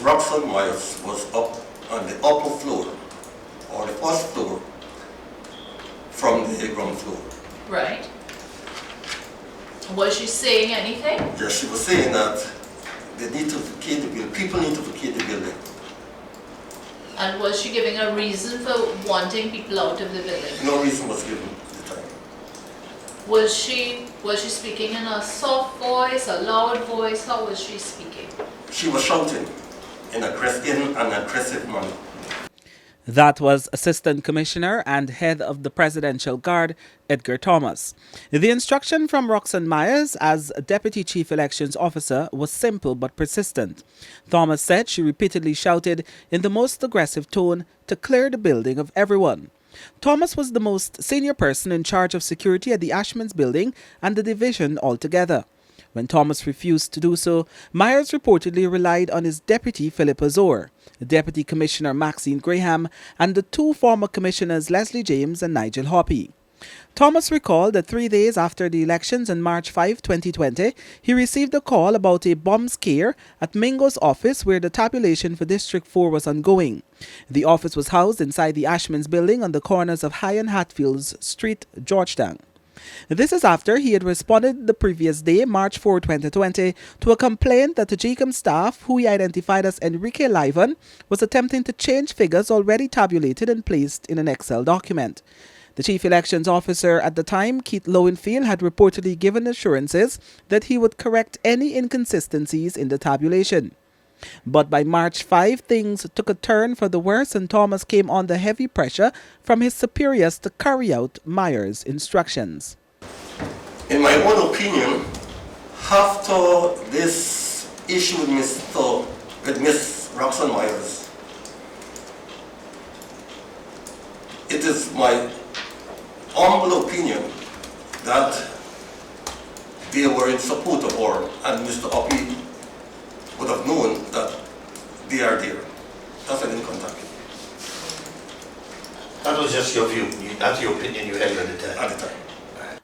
Miss Roxanne Myers was up on the upper floor, or the first floor, from the ground floor. Right. Was she saying anything? Yes, she was saying that they need to vacate the building, people need to vacate the building. And was she giving a reason for wanting people out of the building? No reason was given at the time. Was she speaking in a soft voice, a loud voice? How was she speaking? She was shouting in an aggressive manner. That was Assistant Commissioner and Head of the Presidential Guard Edgar Thomas. The instruction from Roxanne Myers as Deputy Chief Elections Officer was simple but persistent. Thomas said she repeatedly shouted in the most aggressive tone to clear the building of everyone. Thomas was the most senior person in charge of security at the Ashman's building and the division altogether. When Thomas refused to do so, Myers reportedly relied on his deputy Philip Azor, Deputy Commissioner Maxine Graham, and the two former commissioners Leslie James and Nigel Hoppie. Thomas recalled that 3 days after the elections on March 5, 2020, he received a call about a bomb scare at Mingo's office where the tabulation for District 4 was ongoing. The office was housed inside the Ashman's building on the corners of High and Hatfields Street, Georgetown. This is after he had responded the previous day, March 4, 2020, to a complaint that the GECOM staff, who he identified as Enrique Livan, was attempting to change figures already tabulated and placed in an Excel document. The Chief Elections Officer at the time, Keith Lowenfield, had reportedly given assurances that he would correct any inconsistencies in the tabulation. But by March 5, things took a turn for the worse and Thomas came under heavy pressure from his superiors to carry out Myers' instructions. In my own opinion, after this issue with Miss Roxanne Myers, it is my humble opinion that they were in support of her, and Mr. Hoppie would have known that they are there. That's why I didn't contact him. That was just your view. That's your opinion you held at the time. At the time.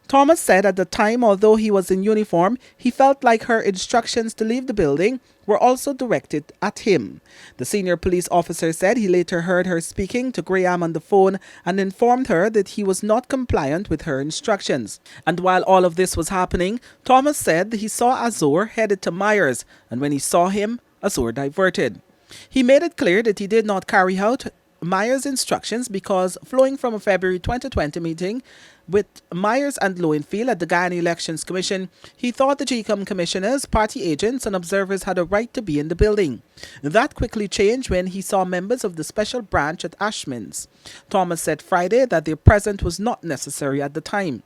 Thomas said at the time, although he was in uniform, he felt like her instructions to leave the building were also directed at him. The senior police officer said he later heard her speaking to Graham on the phone and informed her that he was not compliant with her instructions. And while all of this was happening, Thomas said he saw Azor headed to Myers, and when he saw him, Azor diverted. He made it clear that he did not carry out Myers' instructions because, flowing from a February 2020 meeting with Myers and Lowenfield at the Guyana Elections Commission, he thought the GECOM commissioners, party agents and observers had a right to be in the building. That quickly changed when he saw members of the special branch at Ashman's. Thomas said Friday that their presence was not necessary at the time.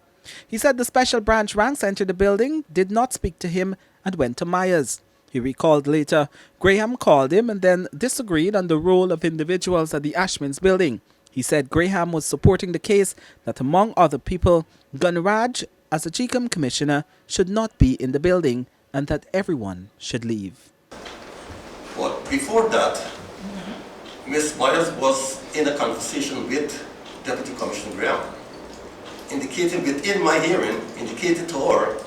He said the special branch ranks entered the building, did not speak to him and went to Myers. He recalled later, Graham called him and then disagreed on the role of individuals at the Ashman's building. He said Graham was supporting the case that, among other people, Gunraj, as a GECOM commissioner, should not be in the building and that everyone should leave. But before that, Ms. Myers was in a conversation with Deputy Commissioner Graham, indicating within my hearing, indicated to her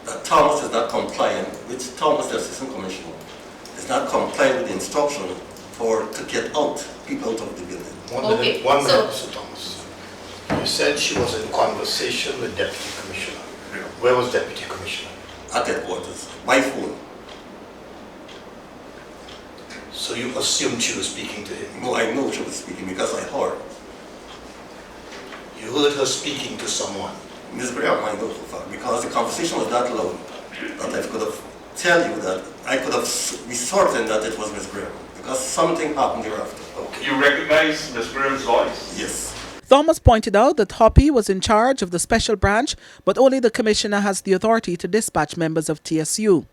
that Thomas is not compliant, which Thomas, the Assistant Commissioner, is not compliant with the instruction to get out, people out of the building. One minute, Mr. Thomas. You said she was in conversation with Deputy Commissioner. Yeah. Where was Deputy Commissioner? At headquarters, by phone. So you assumed she was speaking to him? No, I know she was speaking because I heard. You heard her speaking to someone? Ms. Graham, I know for a fact, because the conversation was that loud that I could have tell you that I could have be certain that it was Ms. Graham, because something happened thereafter. Okay. You recognize Ms. Graham's voice? Yes. Thomas pointed out that Hoppie was in charge of the special branch, but only the commissioner has the authority to dispatch members of TSU.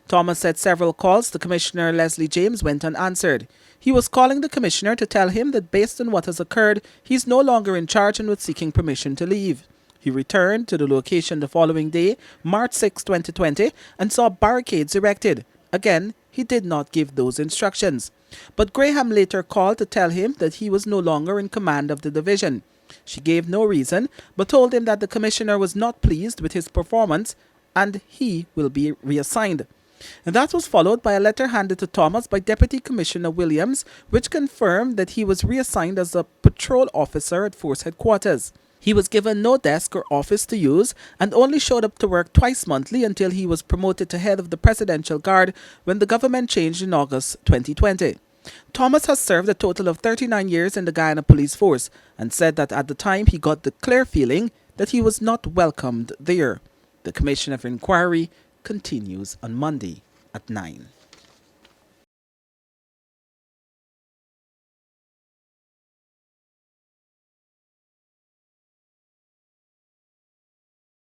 Thomas said several calls to Commissioner Leslie James went unanswered. He was calling the commissioner to tell him that based on what has occurred, he's no longer in charge and was seeking permission to leave. He returned to the location the following day, March 6, 2020, and saw barricades erected. Again, he did not give those instructions. But Graham later called to tell him that he was no longer in command of the division. She gave no reason, but told him that the commissioner was not pleased with his performance and he will be reassigned. And that was followed by a letter handed to Thomas by Deputy Commissioner Williams, which confirmed that he was reassigned as a patrol officer at Force Headquarters. He was given no desk or office to use and only showed up to work twice monthly until he was promoted to head of the Presidential Guard when the government changed in August 2020. Thomas has served a total of 39 years in the Guyana Police Force and said that at the time he got the clear feeling that he was not welcomed there. The Commission of Inquiry continues on Monday at 9.